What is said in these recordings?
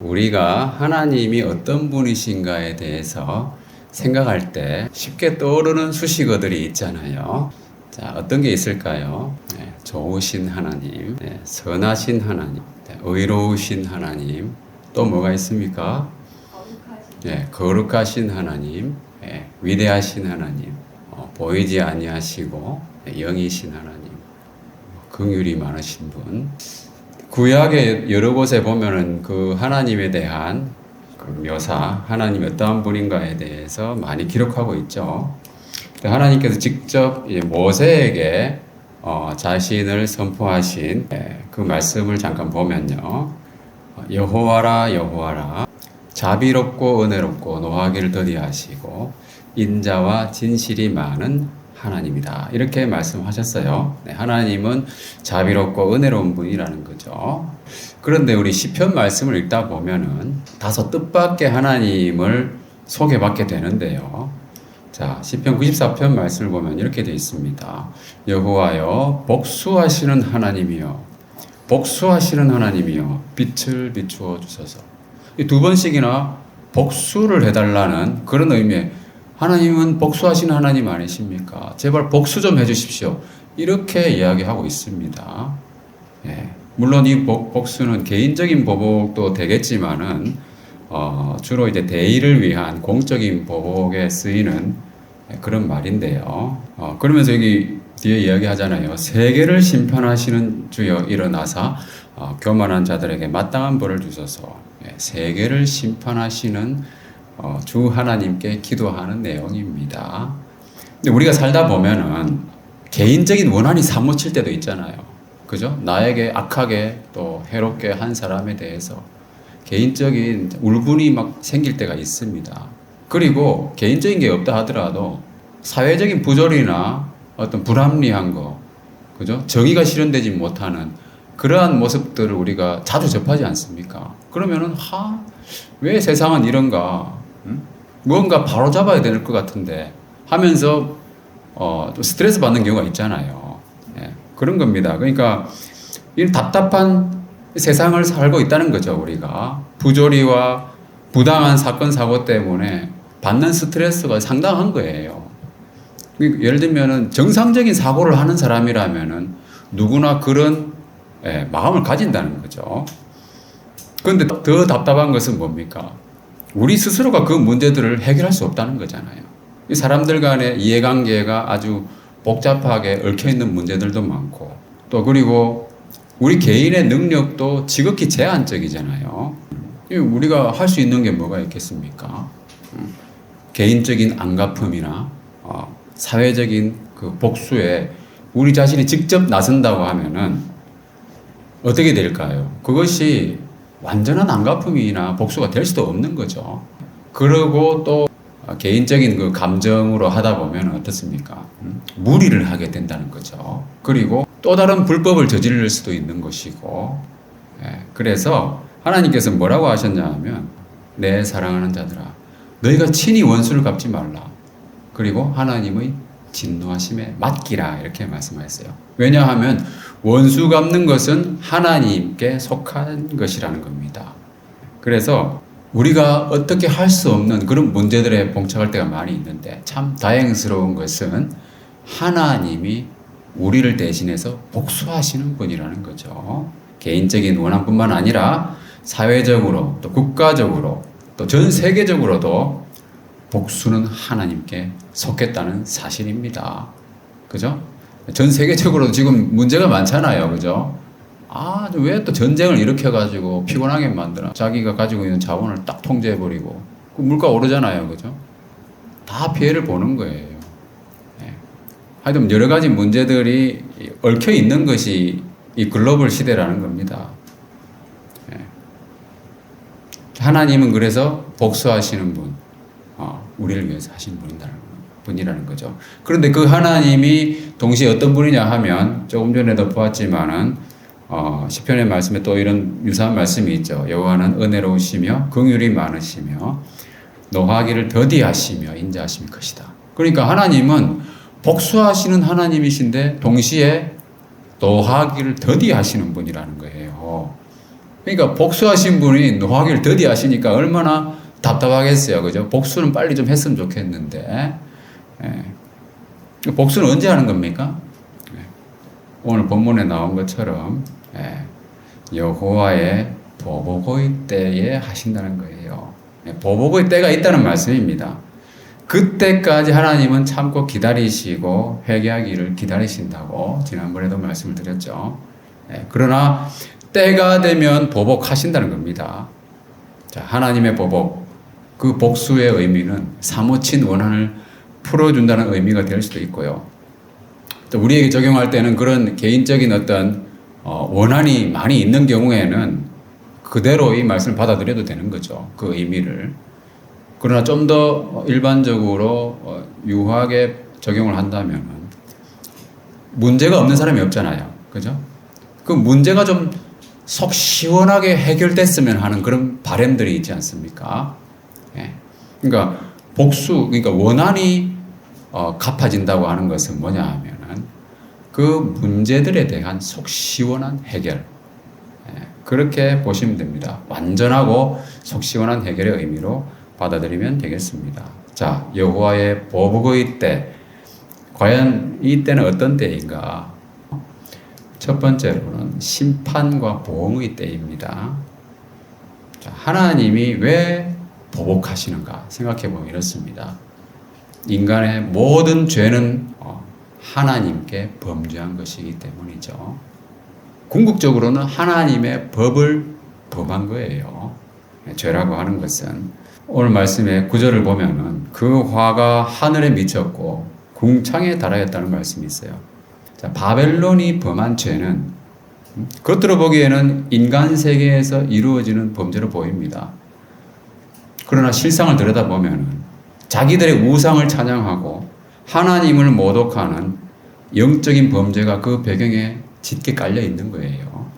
우리가 하나님이 어떤 분이신가에 대해서 생각할 때 쉽게 떠오르는 수식어들이 있잖아요. 자, 어떤 게 있을까요? 좋으신 하나님, 선하신 하나님, 의로우신 하나님, 또 뭐가 있습니까? 거룩하신 하나님, 위대하신 하나님, 보이지 아니하시고 영이신 하나님, 긍휼이 많으신 분. 구약의 여러 곳에 보면은 그 하나님에 대한 그 묘사, 하나님이 어떠한 분인가에 대해서 많이 기록하고 있죠. 하나님께서 직접 모세에게 자신을 선포하신 그 말씀을 잠깐 보면요. 여호와라 여호와라 자비롭고 은혜롭고 노하기를 더디하시고 인자와 진실이 많은 하나님이다. 이렇게 말씀하셨어요. 하나님은 자비롭고 은혜로운 분이라는 거죠. 그런데 우리 시편 말씀을 읽다 보면은 다소 뜻밖의 하나님을 소개받게 되는데요. 자, 시편 94편 말씀을 보면 이렇게 되어 있습니다. 여호와여 복수하시는 하나님이여 복수하시는 하나님이여 빛을 비추어 주소서. 이 두 번씩이나 복수를 해달라는 그런 의미의 하나님은 복수하시는 하나님 아니십니까? 제발 복수 좀 해주십시오. 이렇게 이야기하고 있습니다. 물론 이 복수는 개인적인 보복도 되겠지만은 주로 이제 대의를 위한 공적인 보복에 쓰이는 그런 말인데요. 그러면서 여기 뒤에 이야기하잖아요. 세계를 심판하시는 주여 일어나사 교만한 자들에게 마땅한 벌을 주소서. 세계를 심판하시는 주 하나님께 기도하는 내용입니다. 근데 우리가 살다 보면은 개인적인 원한이 사무칠 때도 있잖아요. 그죠? 나에게 악하게 또 해롭게 한 사람에 대해서 개인적인 울분이 막 생길 때가 있습니다. 그리고 개인적인 게 없다 하더라도 사회적인 부조리나 어떤 불합리한 거, 그죠? 정의가 실현되지 못하는 그러한 모습들을 우리가 자주 접하지 않습니까? 그러면은, 왜 세상은 이런가? 무언가 바로 잡아야 될 것 같은데 하면서 또 스트레스 받는 경우가 있잖아요. 그런 겁니다. 그러니까 이 답답한 세상을 살고 있다는 거죠. 우리가 부조리와 부당한 사건 사고 때문에 받는 스트레스가 상당한 거예요. 예를 들면은 정상적인 사고를 하는 사람이라면은 누구나 그런 마음을 가진다는 거죠. 그런데 더 답답한 것은 뭡니까? 우리 스스로가 그 문제들을 해결할 수 없다는 거잖아요. 이 사람들 간의 이해관계가 아주 복잡하게 얽혀있는 문제들도 많고 또 그리고 우리 개인의 능력도 지극히 제한적이잖아요. 우리가 할 수 있는 게 뭐가 있겠습니까? 개인적인 안갚음이나 사회적인 그 복수에 우리 자신이 직접 나선다고 하면은 어떻게 될까요? 그것이 완전한 안갚음이나 복수가 될 수도 없는 거죠. 그리고 또 개인적인 그 감정으로 하다 보면 어떻습니까? 무리를 하게 된다는 거죠. 그리고 또 다른 불법을 저지를 수도 있는 것이고, 그래서 하나님께서 뭐라고 하셨냐 하면 내 사랑하는 자들아 너희가 친히 원수를 갚지 말라. 그리고 하나님의 진노하심에 맡기라 이렇게 말씀하셨어요. 왜냐하면 원수 갚는 것은 하나님께 속한 것이라는 겁니다. 그래서 우리가 어떻게 할 수 없는 그런 문제들에 봉착할 때가 많이 있는데 참 다행스러운 것은 하나님이 우리를 대신해서 복수하시는 분이라는 거죠. 개인적인 원한뿐만 아니라 사회적으로 또 국가적으로 또 전 세계적으로도 복수는 하나님께 속했다는 사실입니다. 그죠? 전 세계적으로 지금 문제가 많잖아요. 그죠? 왜 또 전쟁을 일으켜가지고 피곤하게 만드나? 자기가 가지고 있는 자원을 딱 통제해버리고. 그 물가 오르잖아요. 그죠? 다 피해를 보는 거예요. 하여튼 여러 가지 문제들이 얽혀 있는 것이 이 글로벌 시대라는 겁니다. 하나님은 그래서 복수하시는 분, 우리를 위해서 하신 분이라는 거죠. 그런데 그 하나님이 동시에 어떤 분이냐 하면 조금 전에도 보았지만은 시편의 말씀에 또 이런 유사한 말씀이 있죠. 여호와는 은혜로우시며 긍휼이 많으시며 노하기를 더디하시며 인자하심이 크시다. 그러니까 하나님은 복수하시는 하나님이신데 동시에 노하기를 더디하시는 분이라는 거예요. 그러니까 복수하신 분이 노하기를 더디하시니까 얼마나 답답하겠어요. 그죠? 복수는 빨리 좀 했으면 좋겠는데. 예. 복수는 언제 하는 겁니까? 예. 오늘 본문에 나온 것처럼 여호와의 보복의 때에 하신다는 거예요. 보복의 때가 있다는 말씀입니다. 그때까지 하나님은 참고 기다리시고 회개하기를 기다리신다고 지난번에도 말씀을 드렸죠. 그러나 때가 되면 보복하신다는 겁니다. 자, 하나님의 보복, 그 복수의 의미는 사무친 원한을 풀어준다는 의미가 될 수도 있고요. 또 우리에게 적용할 때는 그런 개인적인 어떤 원한이 많이 있는 경우에는 그대로 이 말씀을 받아들여도 되는 거죠. 그 의미를. 그러나 좀 더 일반적으로 유하게 적용을 한다면 문제가 없는 사람이 없잖아요. 그죠? 그 문제가 좀 속 시원하게 해결됐으면 하는 그런 바람들이 있지 않습니까? 예. 그러니까 복수, 그러니까 원한이 갚아진다고 하는 것은 뭐냐 하면은 그 문제들에 대한 속 시원한 해결. 그렇게 보시면 됩니다. 완전하고 속 시원한 해결의 의미로 받아들이면 되겠습니다. 자, 여호와의 보복의 때. 과연 이 때는 어떤 때인가? 첫 번째로는 심판과 보응의 때입니다. 자, 하나님이 왜 보복하시는가 생각해 보면 이렇습니다. 인간의 모든 죄는 하나님께 범죄한 것이기 때문이죠. 궁극적으로는 하나님의 법을 범한 거예요. 죄라고 하는 것은 오늘 말씀의 9절을 보면은 그 화가 하늘에 미쳤고 궁창에 달하였다는 말씀이 있어요. 자, 바벨론이 범한 죄는 겉으로 보기에는 인간 세계에서 이루어지는 범죄로 보입니다. 그러나 실상을 들여다보면은 자기들의 우상을 찬양하고 하나님을 모독하는 영적인 범죄가 그 배경에 짙게 깔려 있는 거예요.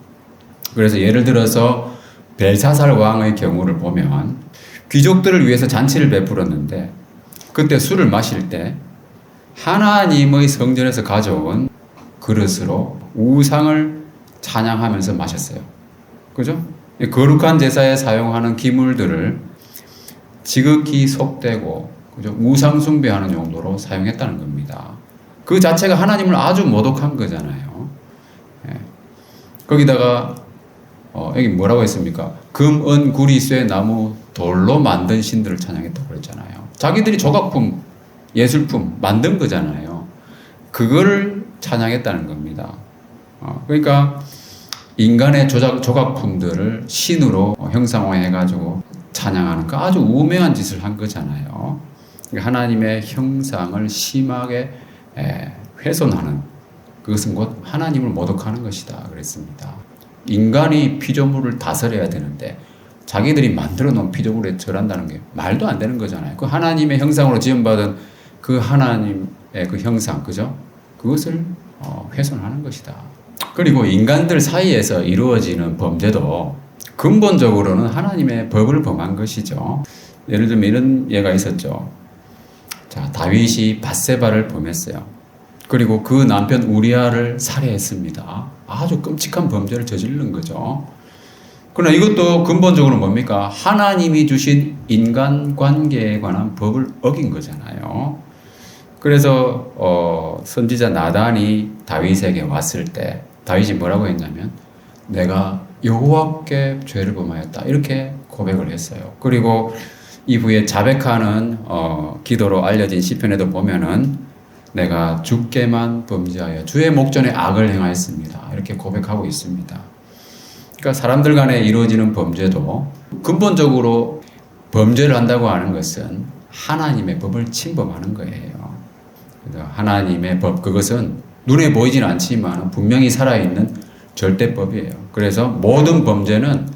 그래서 예를 들어서 벨사살 왕의 경우를 보면 귀족들을 위해서 잔치를 베풀었는데 그때 술을 마실 때 하나님의 성전에서 가져온 그릇으로 우상을 찬양하면서 마셨어요. 그죠? 거룩한 제사에 사용하는 기물들을 지극히 속되고 그죠? 우상 숭배하는 용도로 사용했다는 겁니다. 그 자체가 하나님을 아주 모독한 거잖아요. 예. 거기다가 여기 뭐라고 했습니까? 금, 은, 구리, 쇠, 나무, 돌로 만든 신들을 찬양했다고 그랬잖아요. 자기들이 조각품, 예술품 만든 거잖아요. 그거를 찬양했다는 겁니다. 그러니까 인간의 조각품들을 신으로 형상화해가지고 찬양하는 그 아주 우매한 짓을 한 거잖아요. 하나님의 형상을 심하게 훼손하는 그것은 곧 하나님을 모독하는 것이다 그랬습니다. 인간이 피조물을 다스려야 되는데 자기들이 만들어 놓은 피조물에 절한다는 게 말도 안 되는 거잖아요. 그 하나님의 형상으로 지음받은 그 하나님의 그 형상, 그죠? 그것을 훼손하는 것이다. 그리고 인간들 사이에서 이루어지는 범죄도 근본적으로는 하나님의 법을 범한 것이죠. 예를 들면 이런 예가 있었죠. 자, 다윗이 밧세바를 범했어요. 그리고 그 남편 우리아를 살해했습니다. 아주 끔찍한 범죄를 저지른 거죠. 그러나 이것도 근본적으로 뭡니까? 하나님이 주신 인간관계에 관한 법을 어긴 거잖아요. 그래서 선지자 나단이 다윗에게 왔을 때 다윗이 뭐라고 했냐면 내가 여호와께 죄를 범하였다 이렇게 고백을 했어요. 그리고 이후에 자백하는 기도로 알려진 시편에도 보면은 내가 주께만 범죄하여 주의 목전에 악을 행하였습니다 이렇게 고백하고 있습니다. 그러니까 사람들 간에 이루어지는 범죄도 근본적으로 범죄를 한다고 하는 것은 하나님의 법을 침범하는 거예요. 하나님의 법, 그것은 눈에 보이지는 않지만 분명히 살아있는 절대법이에요. 그래서 모든 범죄는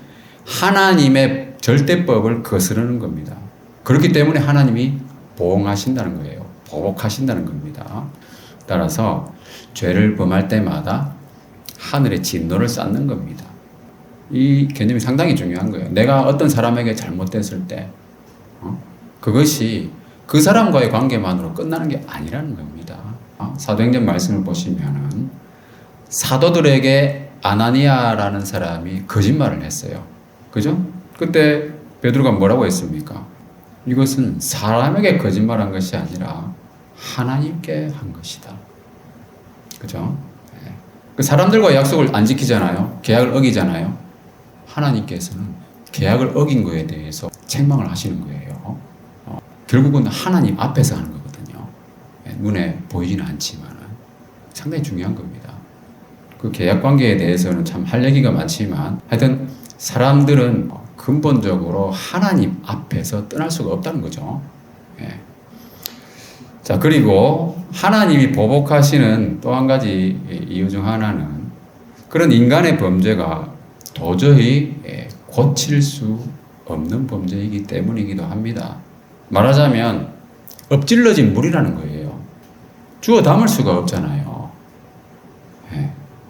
하나님의 절대법을 거스르는 겁니다. 그렇기 때문에 하나님이 보응하신다는 거예요. 보복하신다는 겁니다. 따라서 죄를 범할 때마다 하늘의 진노를 쌓는 겁니다. 이 개념이 상당히 중요한 거예요. 내가 어떤 사람에게 잘못됐을 때 그것이 그 사람과의 관계만으로 끝나는 게 아니라는 겁니다. 사도행전 말씀을 보시면은 사도들에게 아나니아라는 사람이 거짓말을 했어요. 그죠? 그때 베드로가 뭐라고 했습니까? 이것은 사람에게 거짓말한 것이 아니라 하나님께 한 것이다. 그죠? 네. 그 사람들과 약속을 안 지키잖아요. 계약을 어기잖아요. 하나님께서는 계약을 어긴 거에 대해서 책망을 하시는 거예요. 결국은 하나님 앞에서 하는 거거든요. 눈에 보이지는 않지만 상당히 중요한 겁니다. 그 계약 관계에 대해서는 참 할 얘기가 많지만 하여튼 사람들은 근본적으로 하나님 앞에서 떠날 수가 없다는 거죠. 예. 자, 그리고 하나님이 보복하시는 또 한 가지 이유 중 하나는 그런 인간의 범죄가 도저히 고칠 수 없는 범죄이기 때문이기도 합니다. 말하자면 엎질러진 물이라는 거예요. 주워 담을 수가 없잖아요.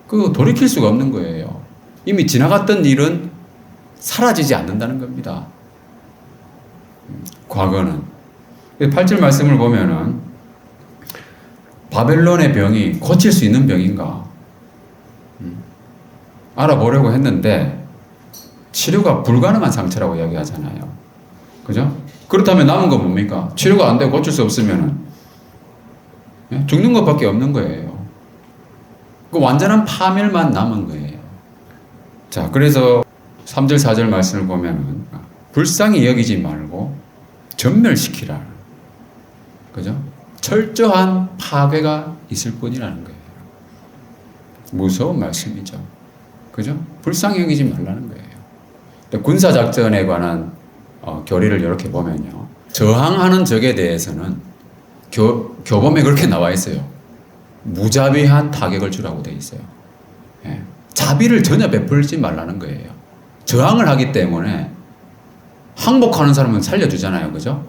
그거 돌이킬 수가 없는 거예요. 이미 지나갔던 일은 사라지지 않는다는 겁니다. 과거는. 8절 말씀을 보면은 바벨론의 병이 고칠 수 있는 병인가? 알아보려고 했는데 치료가 불가능한 상처라고 이야기하잖아요. 그죠? 그렇다면 남은 건 뭡니까? 치료가 안 되고 고칠 수 없으면은 죽는 것밖에 없는 거예요. 그 완전한 파멸만 남은 거예요. 자, 그래서 3절, 4절 말씀을 보면은 불쌍히 여기지 말고 전멸시키라. 그죠? 철저한 파괴가 있을 뿐이라는 거예요. 무서운 말씀이죠. 그죠? 불쌍히 여기지 말라는 거예요. 군사작전에 관한 교리를 이렇게 보면요. 저항하는 적에 대해서는 교범에 그렇게 나와 있어요. 무자비한 타격을 주라고 되어 있어요. 예. 자비를 전혀 베풀지 말라는 거예요. 저항을 하기 때문에 항복하는 사람은 살려주잖아요. 그죠?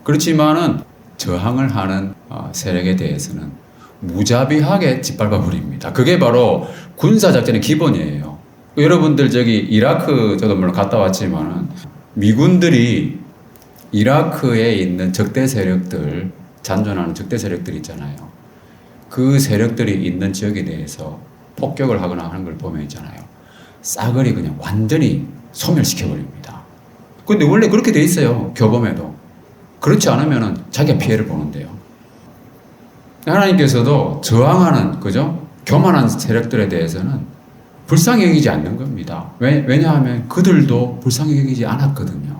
그렇지만은 저항을 하는 세력에 대해서는 무자비하게 짓밟아 버립니다. 그게 바로 군사작전의 기본이에요. 여러분들 저기 이라크 저도 물론 갔다 왔지만은 미군들이 이라크에 있는 적대 세력들, 잔존하는 적대 세력들 있잖아요. 그 세력들이 있는 지역에 대해서 폭격을 하거나 하는 걸 보면 있잖아요. 싸그리 그냥 완전히 소멸시켜버립니다. 근데 원래 그렇게 돼 있어요. 교범에도. 그렇지 않으면 자기가 피해를 보는데요. 하나님께서도 저항하는, 그죠? 교만한 세력들에 대해서는 불쌍히 여기지 않는 겁니다. 왜냐하면 그들도 불쌍히 여기지 않았거든요.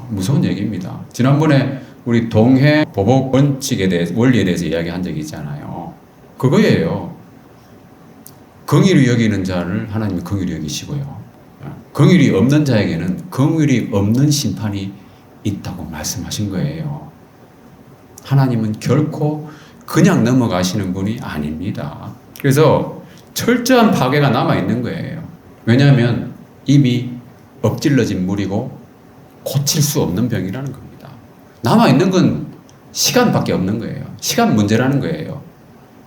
무서운 얘기입니다. 지난번에 우리 동해 보복 원칙에 대해서, 원리에 대해서 이야기한 적이 있잖아요. 그거예요. 긍휼히 여기는 자를 하나님이 긍휼히 여기시고요. 긍휼이 없는 자에게는 긍휼이 없는 심판이 있다고 말씀하신 거예요. 하나님은 결코 그냥 넘어가시는 분이 아닙니다. 그래서 철저한 파괴가 남아있는 거예요. 왜냐하면 이미 엎질러진 물이고 고칠 수 없는 병이라는 겁니다. 남아있는 건 시간밖에 없는 거예요. 시간 문제라는 거예요.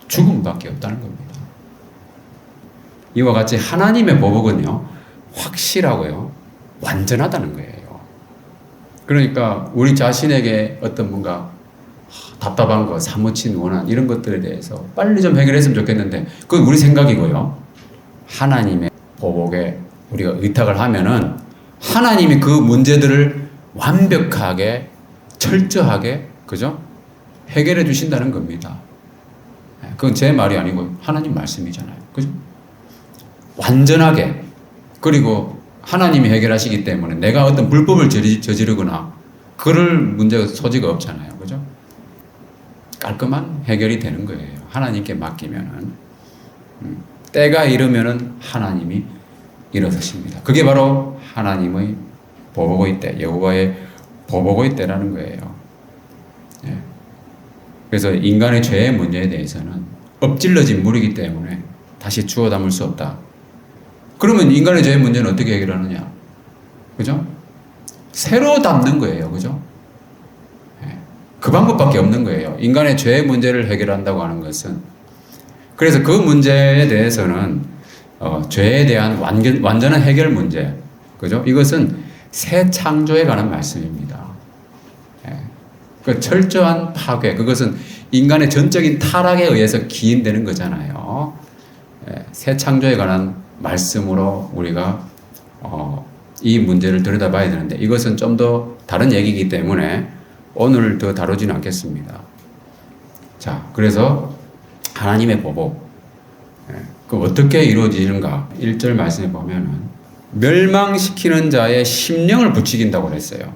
죽음밖에 없다는 겁니다. 이와 같이 하나님의 보복은요, 확실하고요, 완전하다는 거예요. 그러니까 우리 자신에게 어떤 뭔가 답답한 거, 사무친 원한 이런 것들에 대해서 빨리 좀 해결했으면 좋겠는데 그건 우리 생각이고요. 하나님의 보복에 우리가 의탁을 하면은 하나님이 그 문제들을 완벽하게 철저하게, 그죠? 해결해 주신다는 겁니다. 그건 제 말이 아니고 하나님 말씀이잖아요. 그죠? 완전하게. 그리고 하나님이 해결하시기 때문에 내가 어떤 불법을 저지르거나 그럴 문제가 소지가 없잖아요. 그죠? 깔끔한 해결이 되는 거예요. 하나님께 맡기면은. 때가 이르면은 하나님이 일어서십니다. 그게 바로 하나님의 보복의 때, 여호와의 보복의 때라는 거예요. 예. 그래서 인간의 죄의 문제에 대해서는 엎질러진 물이기 때문에 다시 주워 담을 수 없다. 그러면 인간의 죄의 문제는 어떻게 해결하느냐? 그죠? 새로 담는 거예요. 그죠? 예. 그 방법밖에 없는 거예요. 인간의 죄의 문제를 해결한다고 하는 것은. 그래서 그 문제에 대해서는 죄에 대한 완전한 해결 문제. 그죠? 이것은 새 창조에 관한 말씀입니다. 예. 그 철저한 파괴. 그것은 인간의 전적인 타락에 의해서 기인되는 거잖아요. 새 창조에 관한 말씀으로 우리가 이 문제를 들여다봐야 되는데 이것은 좀 더 다른 얘기이기 때문에 오늘 더 다루지는 않겠습니다. 자, 그래서 하나님의 보복, 그 어떻게 이루어지는가? 1절 말씀에 보면은 멸망시키는 자의 심령을 부추긴다고 그랬어요.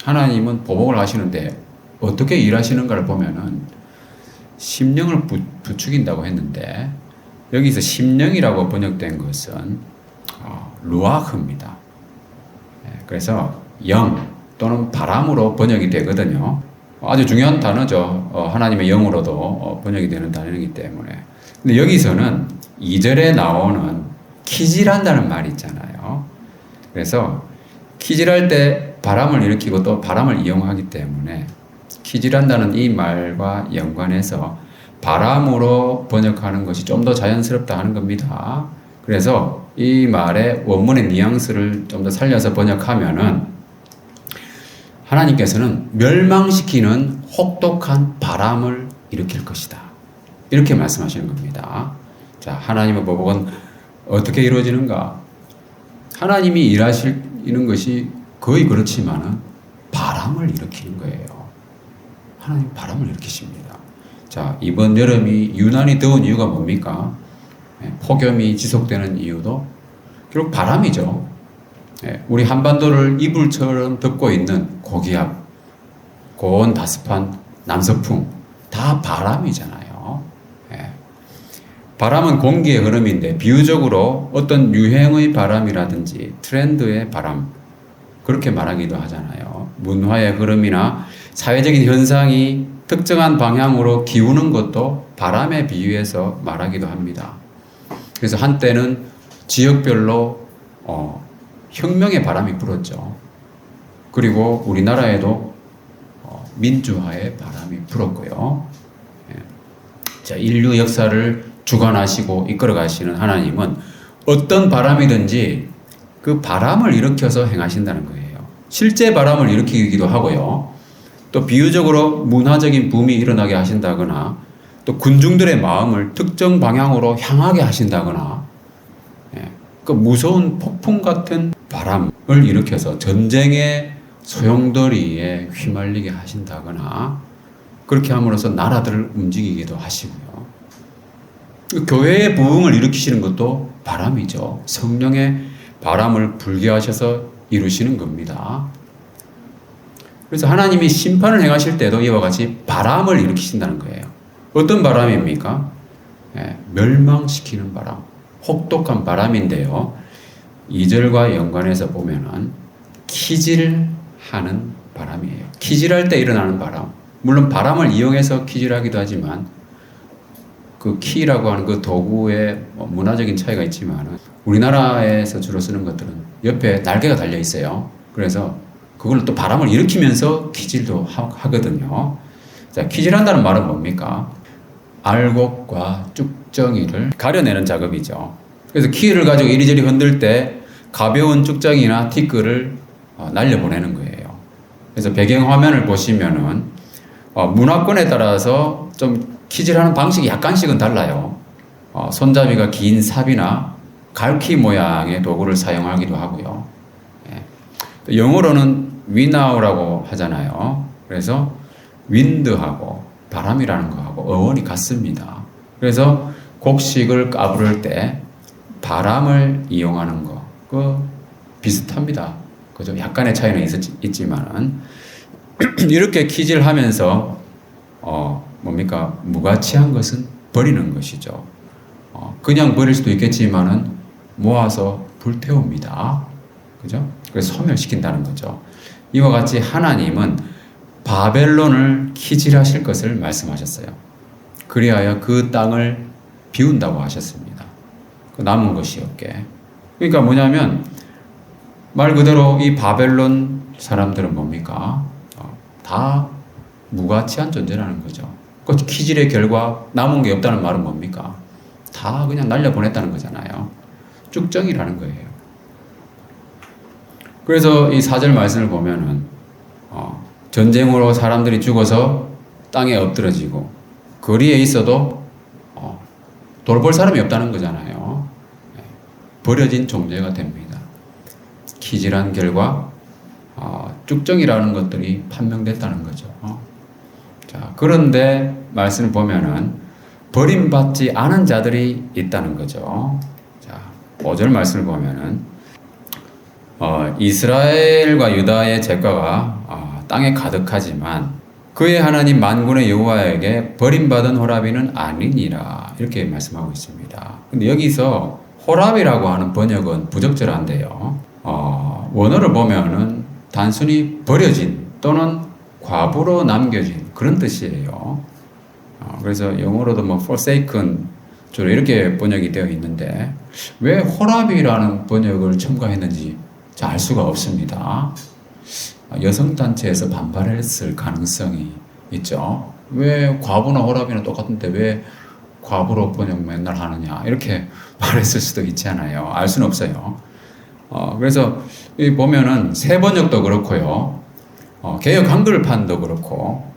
하나님은 보복을 하시는데 어떻게 일하시는가를 보면은 심령을 부추긴다고 했는데 여기서 심령이라고 번역된 것은 루아흐입니다. 그래서 영 또는 바람으로 번역이 되거든요. 아주 중요한 단어죠. 하나님의 영으로도 번역이 되는 단어이기 때문에. 근데 여기서는 2절에 나오는 키질한다는 말이 있잖아요. 그래서 키질할 때 바람을 일으키고 또 바람을 이용하기 때문에 키질한다는 이 말과 연관해서 바람으로 번역하는 것이 좀 더 자연스럽다 하는 겁니다. 그래서 이 말의 원문의 뉘앙스를 좀 더 살려서 번역하면은 하나님께서는 멸망시키는 혹독한 바람을 일으킬 것이다. 이렇게 말씀하시는 겁니다. 자, 하나님의 보복은 어떻게 이루어지는가? 하나님이 일하시는 것이 거의 그렇지만은 바람을 일으키는 거예요. 하나님 바람을 일으키십니다. 자, 이번 여름이 유난히 더운 이유가 뭡니까? 폭염이 지속되는 이유도 결국 바람이죠. 우리 한반도를 이불처럼 덮고 있는 고기압, 고온 다습한 남서풍, 다 바람이잖아요. 바람은 공기의 흐름인데 비유적으로 어떤 유행의 바람이라든지 트렌드의 바람, 그렇게 말하기도 하잖아요. 문화의 흐름이나 사회적인 현상이 특정한 방향으로 기우는 것도 바람에 비유해서 말하기도 합니다. 그래서 한때는 지역별로 혁명의 바람이 불었죠. 그리고 우리나라에도 민주화의 바람이 불었고요. 자, 인류 역사를 주관하시고 이끌어 가시는 하나님은 어떤 바람이든지 그 바람을 일으켜서 행하신다는 거예요. 실제 바람을 일으키기도 하고요. 또 비유적으로 문화적인 붐이 일어나게 하신다거나 또 군중들의 마음을 특정 방향으로 향하게 하신다거나 그 무서운 폭풍 같은 바람을 일으켜서 전쟁의 소용돌이에 휘말리게 하신다거나 그렇게 함으로써 나라들을 움직이기도 하시고요. 교회의 부흥을 일으키시는 것도 바람이죠. 성령의 바람을 불게 하셔서 이루시는 겁니다. 그래서 하나님이 심판을 행하실 때도 이와 같이 바람을 일으키신다는 거예요. 어떤 바람입니까? 멸망시키는 바람, 혹독한 바람인데요. 2절과 연관해서 보면은 키질하는 바람이에요. 키질할 때 일어나는 바람. 물론 바람을 이용해서 키질하기도 하지만 그 키라고 하는 그 도구의 문화적인 차이가 있지만 우리나라에서 주로 쓰는 것들은 옆에 날개가 달려 있어요. 그래서 그걸로 또 바람을 일으키면서 키질도 하거든요. 자, 키질한다는 말은 뭡니까? 알곡과 쭉정이를 가려내는 작업이죠. 그래서 키를 가지고 이리저리 흔들 때 가벼운 쭉정이나 티끌을 날려보내는 거예요. 그래서 배경화면을 보시면은 문화권에 따라서 좀 키질하는 방식이 약간씩은 달라요. 손잡이가 긴 삽이나 갈퀴 모양의 도구를 사용하기도 하고요. 영어로는 window라고 하잖아요. 그래서 wind하고 바람이라는 거하고 어원이 같습니다. 그래서 곡식을 까부를 때 바람을 이용하는 거, 그 비슷합니다. 그죠? 약간의 차이는 있지만은 이렇게 키질하면서 뭡니까? 무가치한 것은 버리는 것이죠. 그냥 버릴 수도 있겠지만은 모아서 불태웁니다. 그죠? 그래서 소멸시킨다는 거죠. 이와 같이 하나님은 바벨론을 키질하실 것을 말씀하셨어요. 그리하여 그 땅을 비운다고 하셨습니다. 그 남은 것이 없게. 그러니까 뭐냐면 말 그대로 이 바벨론 사람들은 뭡니까? 다 무가치한 존재라는 거죠. 그 키질의 결과 남은 게 없다는 말은 뭡니까? 다 그냥 날려보냈다는 거잖아요. 쭉정이라는 거예요. 그래서 이 4절 말씀을 보면은 전쟁으로 사람들이 죽어서 땅에 엎드러지고 거리에 있어도 돌볼 사람이 없다는 거잖아요. 버려진 존재가 됩니다. 키질한 결과 쭉정이라는 것들이 판명됐다는 거죠. 자, 그런데 말씀을 보면은 버림받지 않은 자들이 있다는 거죠. 자, 5절 말씀을 보면은 이스라엘과 유다의 제과가 땅에 가득하지만 그의 하나님 만군의 여호와에게 버림받은 호라비는 아니니라 이렇게 말씀하고 있습니다. 근데 여기서 호라비라고 하는 번역은 부적절한데요. 원어를 보면은 단순히 버려진 또는 과부로 남겨진 그런 뜻이에요. 그래서 영어로도 뭐 forsaken 주로 이렇게 번역이 되어 있는데 왜 호라비라는 번역을 첨가했는지 잘 알 수가 없습니다. 여성단체에서 반발했을 가능성이 있죠. 왜 과부나 호라비는 똑같은데 왜 과부로 번역 맨날 하느냐 이렇게 말했을 수도 있잖아요. 알 수는 없어요. 그래서 여기 보면은 새 번역도 그렇고요. 개역 한글판도 그렇고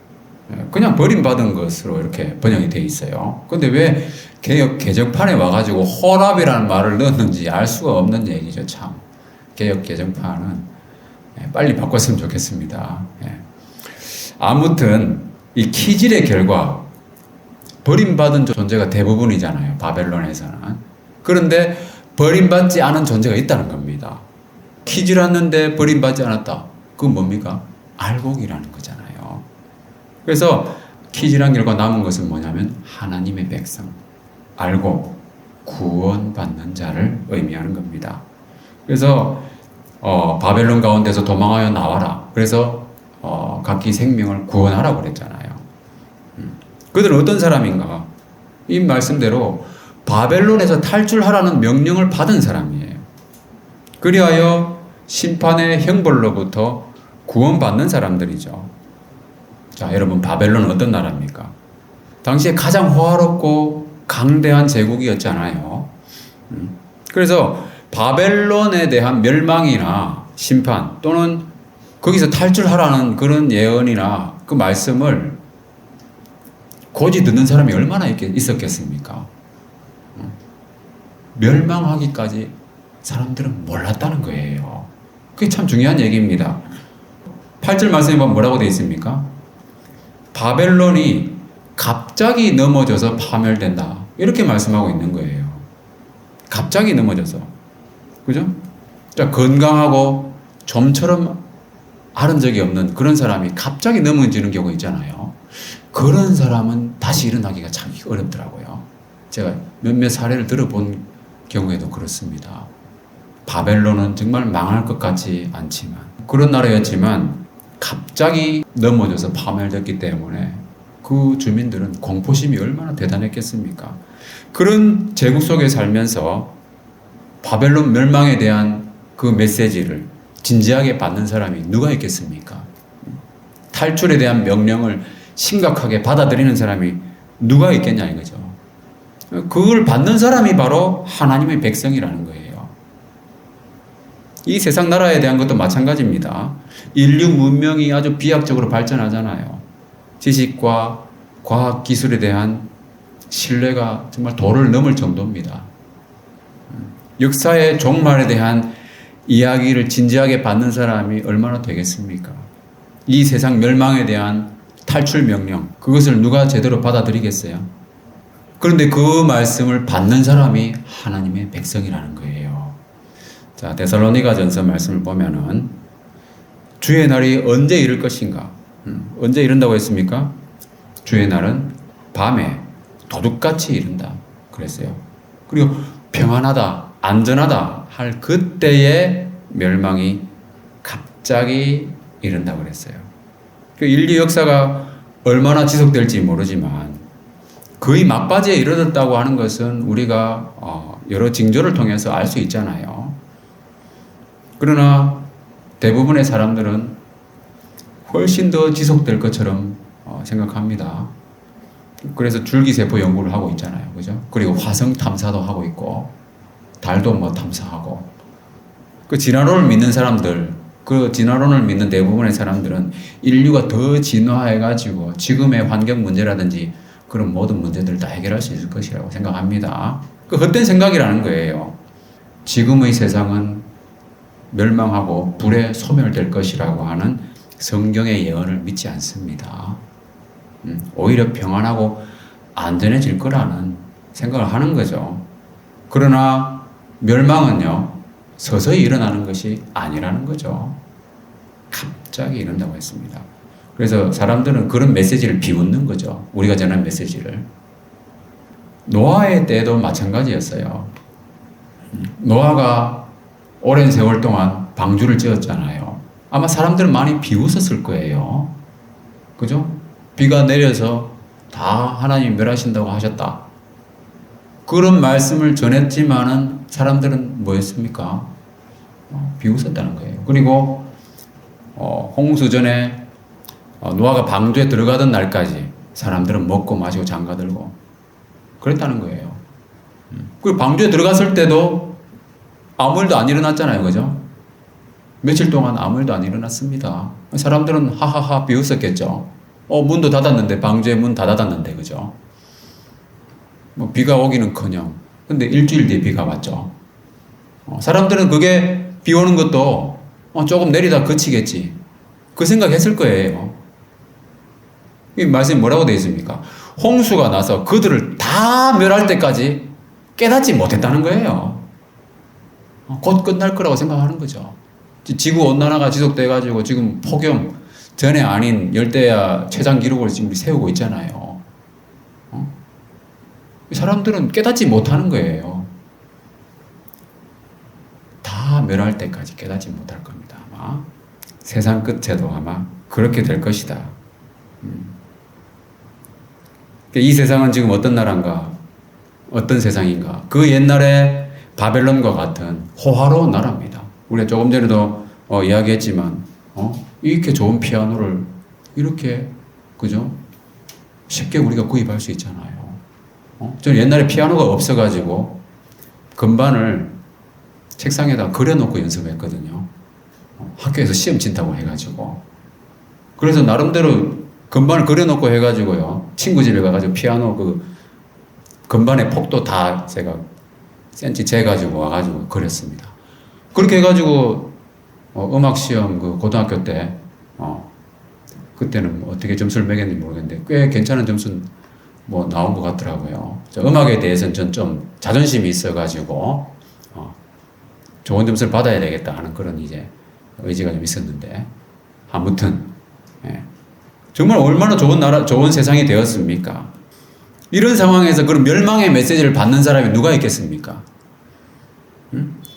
그냥 버림받은 것으로 이렇게 번역이 되어 있어요. 근데 왜 개역 개정판에 와가지고 호랍이라는 말을 넣었는지 알 수가 없는 얘기죠. 참 개역 개정판은 빨리 바꿨으면 좋겠습니다. 아무튼 이 키질의 결과 버림받은 존재가 대부분이잖아요. 바벨론에서는. 그런데 버림받지 않은 존재가 있다는 겁니다. 키질했는데 버림받지 않았다. 그건 뭡니까? 알곡이라는 거잖아요. 그래서 키질한 결과 남은 것은 뭐냐면 하나님의 백성, 알고 구원받는 자를 의미하는 겁니다. 그래서 바벨론 가운데서 도망하여 나와라. 그래서 각기 생명을 구원하라고 그랬잖아요. 그들은 어떤 사람인가? 이 말씀대로 바벨론에서 탈출하라는 명령을 받은 사람이에요. 그리하여 심판의 형벌로부터 구원받는 사람들이죠. 자, 여러분 바벨론은 어떤 나라입니까? 당시에 가장 호화롭고 강대한 제국이었잖아요. 그래서 바벨론에 대한 멸망이나 심판 또는 거기서 탈출하라는 그런 예언이나 그 말씀을 고지 듣는 사람이 얼마나 있었겠습니까? 멸망하기까지 사람들은 몰랐다는 거예요. 그게 참 중요한 얘기입니다. 8절 말씀에 보면 뭐라고 되어 있습니까? 바벨론이 갑자기 넘어져서 파멸된다. 이렇게 말씀하고 있는 거예요. 갑자기 넘어져서. 그죠? 자, 건강하고 좀처럼 앓은 적이 없는 그런 사람이 갑자기 넘어지는 경우 있잖아요. 그런 사람은 다시 일어나기가 참 어렵더라고요. 제가 몇몇 사례를 들어본 경우에도 그렇습니다. 바벨론은 정말 망할 것 같지 않지만 그런 나라였지만 갑자기 넘어져서 파멸됐기 때문에 그 주민들은 공포심이 얼마나 대단했겠습니까? 그런 제국 속에 살면서 바벨론 멸망에 대한 그 메시지를 진지하게 받는 사람이 누가 있겠습니까? 탈출에 대한 명령을 심각하게 받아들이는 사람이 누가 있겠냐 이거죠. 그걸 받는 사람이 바로 하나님의 백성이라는 거예요. 이 세상 나라에 대한 것도 마찬가지입니다. 인류 문명이 아주 비약적으로 발전하잖아요. 지식과 과학 기술에 대한 신뢰가 정말 도를 넘을 정도입니다. 역사의 종말에 대한 이야기를 진지하게 받는 사람이 얼마나 되겠습니까? 이 세상 멸망에 대한 탈출 명령, 그것을 누가 제대로 받아들이겠어요? 그런데 그 말씀을 받는 사람이 하나님의 백성이라는 거예요. 자, 데살로니가전서 말씀을 보면은 주의 날이 언제 이를 것인가? 언제 이른다고 했습니까? 주의 날은 밤에 도둑같이 이른다 그랬어요. 그리고 평안하다, 안전하다 할 그때의 멸망이 갑자기 이른다고 그랬어요. 그 인류 역사가 얼마나 지속될지 모르지만 거의 막바지에 이르렀다고 하는 것은 우리가 여러 징조를 통해서 알 수 있잖아요. 그러나 대부분의 사람들은 훨씬 더 지속될 것처럼 생각합니다. 그래서 줄기세포 연구를 하고 있잖아요. 그죠? 그리고 화성 탐사도 하고 있고, 달도 뭐 탐사하고. 그 진화론을 믿는 사람들, 그 진화론을 믿는 대부분의 사람들은 인류가 더 진화해가지고 지금의 환경 문제라든지 그런 모든 문제들을 다 해결할 수 있을 것이라고 생각합니다. 그 헛된 생각이라는 거예요. 지금의 세상은 멸망하고 불에 소멸될 것이라고 하는 성경의 예언을 믿지 않습니다. 오히려 평안하고 안전해질 거라는 생각을 하는 거죠. 그러나 멸망은요, 서서히 일어나는 것이 아니라는 거죠. 갑자기 일어난다고 했습니다. 그래서 사람들은 그런 메시지를 비웃는 거죠. 우리가 전한 메시지를. 노아의 때도 마찬가지였어요. 노아가 오랜 세월 동안 방주를 지었잖아요. 아마 사람들은 많이 비웃었을 거예요. 그죠? 비가 내려서 다 하나님 멸하신다고 하셨다. 그런 말씀을 전했지만은 사람들은 뭐였습니까? 비웃었다는 거예요. 그리고 홍수 전에 노아가 방주에 들어가던 날까지 사람들은 먹고 마시고 장가들고 그랬다는 거예요. 그리고 방주에 들어갔을 때도 아무 일도 안 일어났잖아요. 그죠? 며칠 동안 아무 일도 안 일어났습니다. 사람들은 하하하 비웃었겠죠. 문도 닫았는데, 방주에 문 다 닫았는데, 그죠? 뭐 비가 오기는커녕. 근데 일주일 뒤에 비가 왔죠. 사람들은 그게 비 오는 것도 조금 내리다 그치겠지. 그 생각했을 거예요. 이 말씀이 뭐라고 되어 있습니까? 홍수가 나서 그들을 다 멸할 때까지 깨닫지 못했다는 거예요. 곧 끝날 거라고 생각하는 거죠. 지구 온난화가 지속돼가지고 지금 폭염 전에 아닌 열대야 최장 기록을 지금 세우고 있잖아요. 사람들은 깨닫지 못하는 거예요. 다 멸할 때까지 깨닫지 못할 겁니다. 아마 세상 끝에도 아마 그렇게 될 것이다. 이 세상은 지금 어떤 나라인가? 어떤 세상인가? 그 옛날에 바벨론과 같은 호화로운 나라입니다. 우리가 조금 전에도 이야기했지만 이렇게 좋은 피아노를 이렇게 그죠? 쉽게 우리가 구입할 수 있잖아요. 저는 옛날에 피아노가 없어가지고 건반을 책상에다 그려놓고 연습했거든요. 학교에서 시험 친다고 해가지고. 그래서 나름대로 건반을 그려놓고 해가지고요. 친구 집에 가가지고 피아노 그 건반의 폭도 다 제가 센치 재가지고 와가지고 그렸습니다. 그렇게 해가지고 음악 시험 그 고등학교 때 그때는 어떻게 점수를 매겼는지 모르겠는데 꽤 괜찮은 점수 뭐 나온 것 같더라고요. 음악에 대해서는 전 좀 자존심이 있어가지고 좋은 점수를 받아야 되겠다 하는 그런 이제 의지가 좀 있었는데 아무튼 정말 얼마나 좋은 나라, 좋은 세상이 되었습니까? 이런 상황에서 그런 멸망의 메시지를 받는 사람이 누가 있겠습니까?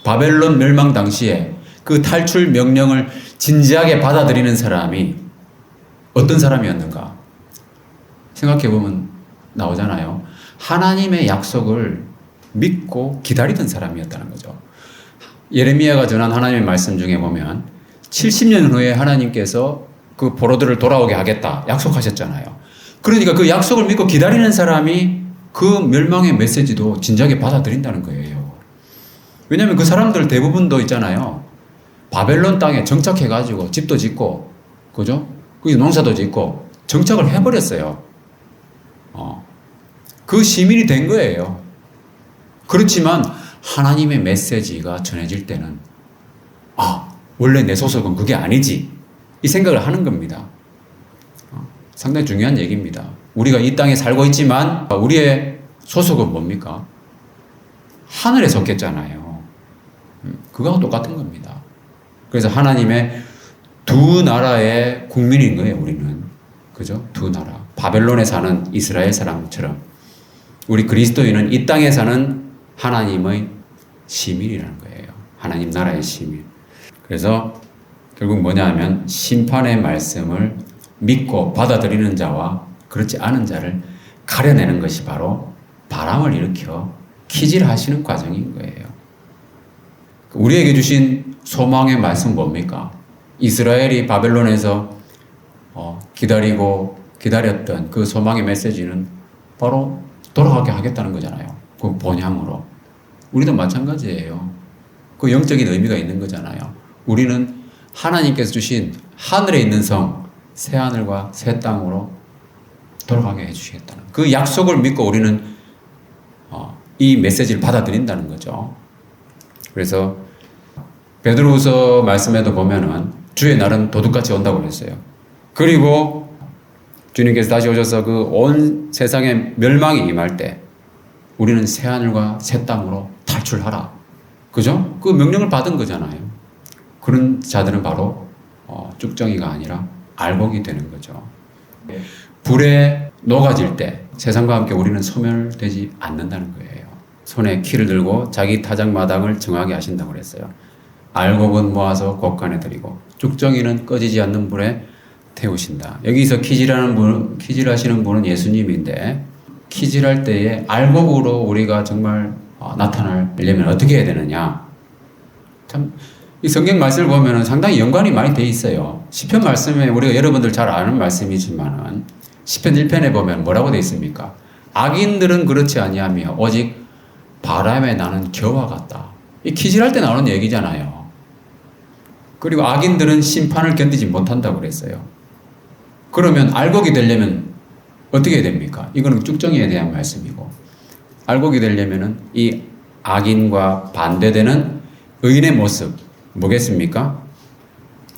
바벨론 멸망 당시에 그 탈출 명령을 진지하게 받아들이는 사람이 어떤 사람이었는가? 생각해보면 나오잖아요. 하나님의 약속을 믿고 기다리던 사람이었다는 거죠. 예레미야가 전한 하나님의 말씀 중에 보면 70년 후에 하나님께서 그 포로들을 돌아오게 하겠다 약속하셨잖아요. 그러니까 그 약속을 믿고 기다리는 사람이 그 멸망의 메시지도 진지하게 받아들인다는 거예요. 왜냐하면 그 사람들 대부분도 있잖아요. 바벨론 땅에 정착해가지고 집도 짓고, 그죠? 거기 농사도 짓고 정착을 해버렸어요. 그 시민이 된 거예요. 그렇지만 하나님의 메시지가 전해질 때는 원래 내 소속은 그게 아니지. 이 생각을 하는 겁니다. 상당히 중요한 얘기입니다. 우리가 이 땅에 살고 있지만 우리의 소속은 뭡니까? 하늘에 속했잖아요. 그거하고 똑같은 겁니다. 그래서 하나님의 두 나라의 국민인 거예요, 우리는. 그죠? 두 나라. 바벨론에 사는 이스라엘 사람처럼 우리 그리스도인은 이 땅에 사는 하나님의 시민이라는 거예요. 하나님 나라의 시민. 그래서 결국 뭐냐 하면 심판의 말씀을 믿고 받아들이는 자와 그렇지 않은 자를 가려내는 것이 바로 바람을 일으켜 키질하시는 과정인 거예요. 우리에게 주신 소망의 말씀은 뭡니까? 이스라엘이 바벨론에서 기다렸던 그 소망의 메시지는 바로 돌아가게 하겠다는 거잖아요. 그 본향으로. 우리도 마찬가지예요. 그 영적인 의미가 있는 거잖아요. 우리는 하나님께서 주신 하늘에 있는 성, 새 하늘과 새 땅으로 돌아가게 해주시겠다는 그 약속을 믿고 우리는 이 메시지를 받아들인다는 거죠. 그래서 베드로후서 말씀에도 보면은 주의 날은 도둑같이 온다고 그랬어요. 그리고 주님께서 다시 오셔서 그 온 세상에 멸망이 임할 때 우리는 새 하늘과 새 땅으로 탈출하라. 그죠? 그 명령을 받은 거잖아요. 그런 자들은 바로 쭉정이가 아니라 알곡이 되는 거죠. 불에 녹아질 때 세상과 함께 우리는 소멸되지 않는다는 거예요. 손에 키를 들고 자기 타작마당을 정하게 하신다고 그랬어요. 알곡은 모아서 곳간에 들이고 쭉정이는 꺼지지 않는 불에 태우신다. 여기서 키질하시는 분은 예수님인데 키질할 때에 알곡으로 우리가 정말 나타나려면 어떻게 해야 되느냐? 참, 이 성경 말씀을 보면 상당히 연관이 많이 돼 있어요. 시편 말씀에 우리가 여러분들 잘 아는 말씀이지만은 시편 1편에 보면 뭐라고 돼 있습니까? 악인들은 그렇지 아니하며 오직 바람에 나는 겨와 같다. 이 키질할 때 나오는 얘기잖아요. 그리고 악인들은 심판을 견디지 못한다고 그랬어요. 그러면 알곡이 되려면 어떻게 해야 됩니까? 이거는 쭉정이에 대한 말씀이고, 알곡이 되려면은 이 악인과 반대되는 의인의 모습 뭐겠습니까?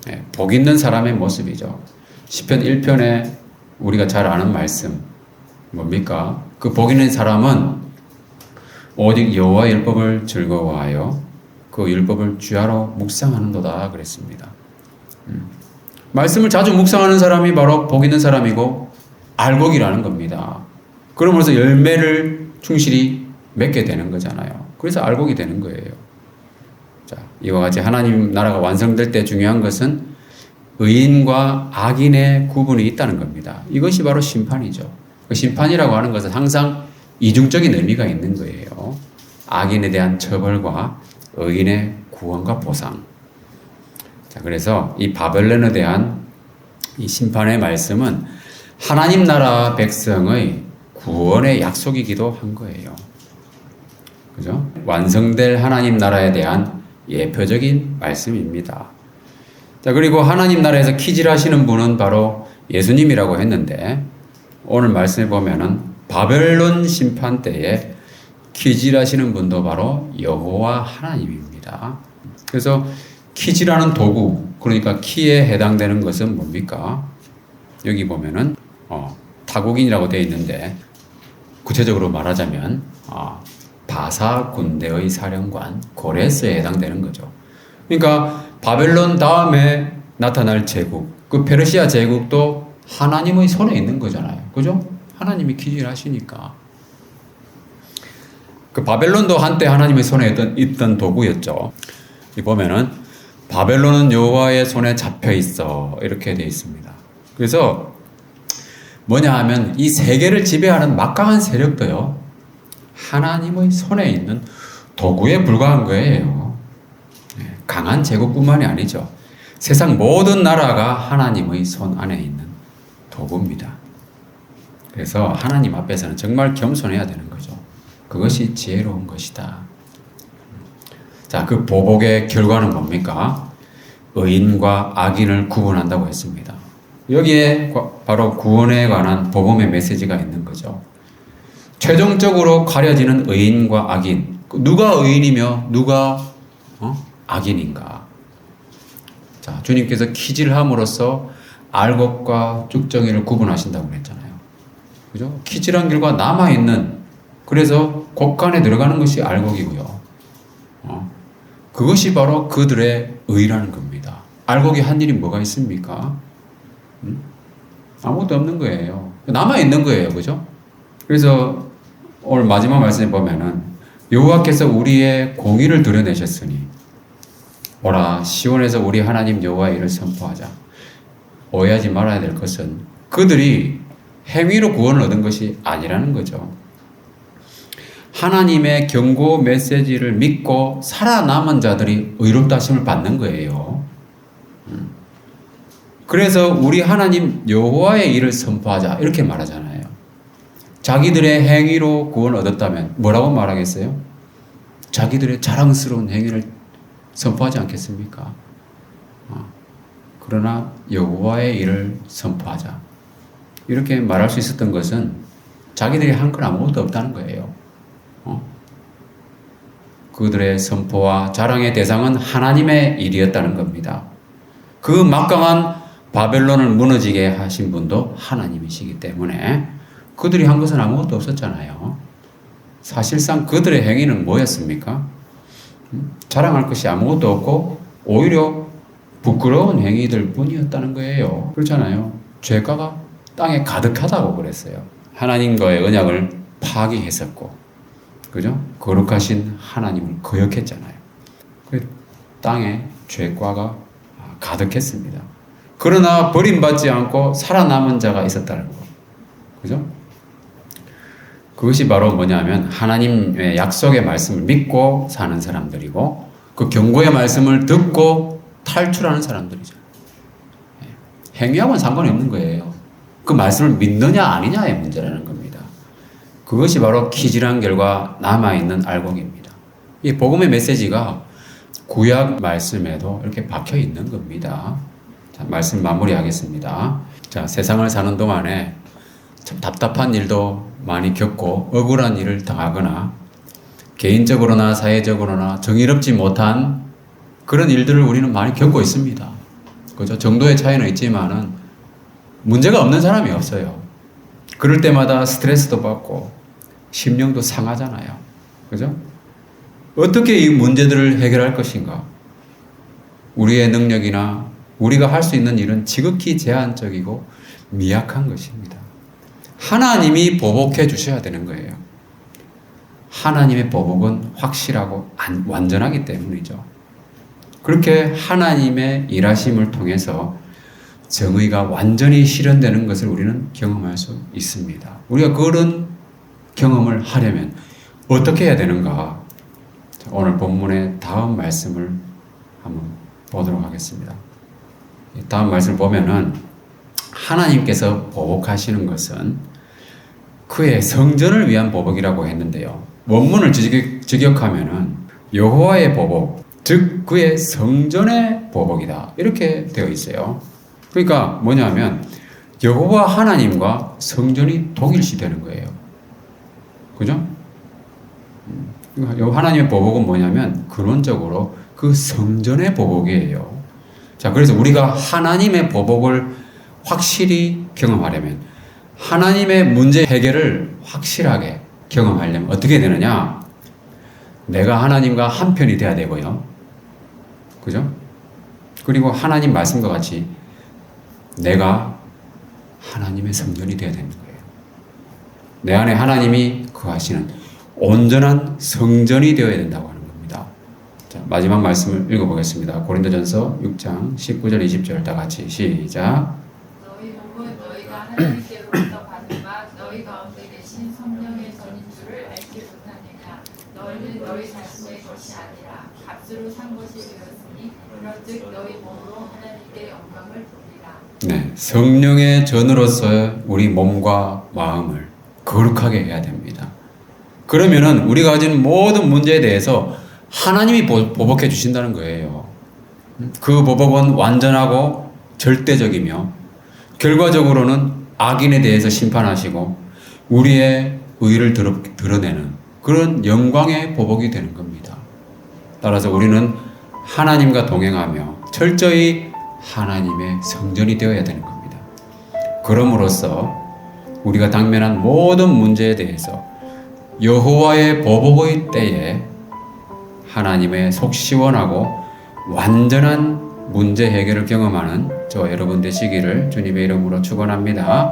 네, 복 있는 사람의 모습이죠. 시편 1편에 우리가 잘 아는 말씀 뭡니까? 그 복 있는 사람은 오직 여호와의 율법을 즐거워하여 그 율법을 주야로 묵상하는도다 그랬습니다. 말씀을 자주 묵상하는 사람이 바로 복 있는 사람이고 알곡이라는 겁니다. 그러면서 열매를 충실히 맺게 되는 거잖아요. 그래서 알곡이 되는 거예요. 자, 이와 같이 하나님 나라가 완성될 때 중요한 것은 의인과 악인의 구분이 있다는 겁니다. 이것이 바로 심판이죠. 그 심판이라고 하는 것은 항상 이중적인 의미가 있는 거예요. 악인에 대한 처벌과 의인의 구원과 보상. 자, 그래서 이 바벨론에 대한 이 심판의 말씀은 하나님 나라 백성의 구원의 약속이기도 한 거예요. 그죠? 완성될 하나님 나라에 대한 예표적인 말씀입니다. 자, 그리고 하나님 나라에서 키질하시는 분은 바로 예수님이라고 했는데 오늘 말씀에 보면은 바벨론 심판 때에 키질하시는 분도 바로 여호와 하나님입니다. 그래서 키질하는 도구, 그러니까 키에 해당되는 것은 뭡니까? 여기 보면은 타국인이라고 되어 있는데 구체적으로 말하자면 바사 군대의 사령관 고레스에 해당되는 거죠. 그러니까 바벨론 다음에 나타날 제국, 그 페르시아 제국도 하나님의 손에 있는 거잖아요. 그죠? 하나님이 키질하시니까. 그 바벨론도 한때 하나님의 손에 있던 도구였죠. 이 보면은 바벨론은 여호와의 손에 잡혀 있어 이렇게 되어 있습니다. 그래서 뭐냐 하면 이 세계를 지배하는 막강한 세력도요 하나님의 손에 있는 도구에 불과한 거예요. 강한 제국뿐만이 아니죠. 세상 모든 나라가 하나님의 손 안에 있는 도구입니다. 그래서 하나님 앞에서는 정말 겸손해야 되는 거죠. 그것이 지혜로운 것이다. 자, 그 보복의 결과는 뭡니까? 의인과 악인을 구분한다고 했습니다. 여기에 바로 구원에 관한 복음의 메시지가 있는 거죠. 최종적으로 가려지는 의인과 악인. 누가 의인이며 누가 악인인가? 자, 주님께서 키질함으로써 알곡과 쭉정이를 구분하신다고 그랬잖아요. 그죠? 키질한 결과 남아있는, 그래서 곳간에 들어가는 것이 알곡이고요. 그것이 바로 그들의 의라는 겁니다. 알곡이 한 일이 뭐가 있습니까? 아무것도 없는 거예요. 남아있는 거예요. 그죠? 그래서 오늘 마지막 말씀에 보면은 여호와께서 우리의 공의를 드러내셨으니 오라 시온에서 우리 하나님 여호와의 일을 선포하자. 오해하지 말아야 될 것은 그들이 행위로 구원을 얻은 것이 아니라는 거죠. 하나님의 경고 메시지를 믿고 살아남은 자들이 의롭다 하심을 받는 거예요. 그래서 우리 하나님 여호와의 일을 선포하자 이렇게 말하잖아요. 자기들의 행위로 구원을 얻었다면 뭐라고 말하겠어요? 자기들의 자랑스러운 행위를 선포하지 않겠습니까? 그러나 여호와의 일을 선포하자. 이렇게 말할 수 있었던 것은 자기들이 한 건 아무것도 없다는 거예요. 그들의 선포와 자랑의 대상은 하나님의 일이었다는 겁니다. 그 막강한 바벨론을 무너지게 하신 분도 하나님이시기 때문에 그들이 한 것은 아무것도 없었잖아요. 사실상 그들의 행위는 뭐였습니까? 자랑할 것이 아무것도 없고 오히려 부끄러운 행위들 뿐이었다는 거예요. 그렇잖아요. 죄가가 땅에 가득하다고 그랬어요. 하나님과의 언약을 파기했었고, 그죠? 거룩하신 하나님을 거역했잖아요. 그 땅에 죄과가 가득했습니다. 그러나 버림받지 않고 살아남은 자가 있었다는 거. 그죠? 그것이 바로 뭐냐면 하나님의 약속의 말씀을 믿고 사는 사람들이고 그 경고의 말씀을 듣고 탈출하는 사람들이죠. 행위하고는 상관이 없는 거예요. 그 말씀을 믿느냐 아니냐의 문제라는 겁니다. 그것이 바로 키질한 결과 남아있는 알곡입니다. 이 복음의 메시지가 구약 말씀에도 이렇게 박혀 있는 겁니다. 자, 말씀 마무리하겠습니다. 자, 세상을 사는 동안에 참 답답한 일도 많이 겪고 억울한 일을 당하거나 개인적으로나 사회적으로나 정의롭지 못한 그런 일들을 우리는 많이 겪고 있습니다. 그죠? 정도의 차이는 있지만은 문제가 없는 사람이 없어요. 그럴 때마다 스트레스도 받고 심령도 상하잖아요. 그죠? 어떻게 이 문제들을 해결할 것인가? 우리의 능력이나 우리가 할 수 있는 일은 지극히 제한적이고 미약한 것입니다. 하나님이 보복해 주셔야 되는 거예요. 하나님의 보복은 확실하고 완전하기 때문이죠. 그렇게 하나님의 일하심을 통해서 정의가 완전히 실현되는 것을 우리는 경험할 수 있습니다. 우리가 그런 경험을 하려면 어떻게 해야 되는가? 오늘 본문의 다음 말씀을 한번 보도록 하겠습니다. 다음 말씀을 보면은 하나님께서 보복하시는 것은 그의 성전을 위한 보복이라고 했는데요. 원문을 직역하면은 여호와의 보복, 즉 그의 성전의 보복이다. 이렇게 되어 있어요. 그러니까 뭐냐면 여호와 하나님과 성전이 동일시되는 거예요. 그죠? 하나님의 보복은 뭐냐면 근원적으로 그 성전의 보복이에요. 자, 그래서 우리가 하나님의 보복을 확실히 경험하려면 하나님의 문제 해결을 확실하게 경험하려면 어떻게 되느냐? 내가 하나님과 한편이 돼야 되고요. 그죠? 그리고 하나님 말씀과 같이 내가 하나님의 성전이 되어야 되는 거예요. 내 안에 하나님이 거하시는 온전한 성전이 되어야 된다고 하는 겁니다. 자, 마지막 말씀을 읽어보겠습니다. 고린도전서 6장 19절 20절 다 같이 시작. 너희 몸은 너희가 하나님께로부터 받은 바 너희 가운데 계신 성령의 전인 줄을 알지 못하느냐. 너희는 너희 자신의 것이 아니라 값으로 산 것이 되었으니 그런즉 너희 몸으로 하나님께 영광을 돌리라. 네, 성령의 전으로서 우리 몸과 마음을 거룩하게 해야 됩니다. 그러면은 우리가 가진 모든 문제에 대해서 하나님이 보복해 주신다는 거예요. 그 보복은 완전하고 절대적이며 결과적으로는 악인에 대해서 심판하시고 우리의 의를 드러내는 그런 영광의 보복이 되는 겁니다. 따라서 우리는 하나님과 동행하며 철저히 하나님의 성전이 되어야 되는 겁니다. 그럼으로써 우리가 당면한 모든 문제에 대해서 여호와의 보복의 때에 하나님의 속 시원하고 완전한 문제 해결을 경험하는 저 여러분 되시기를 주님의 이름으로 축원합니다.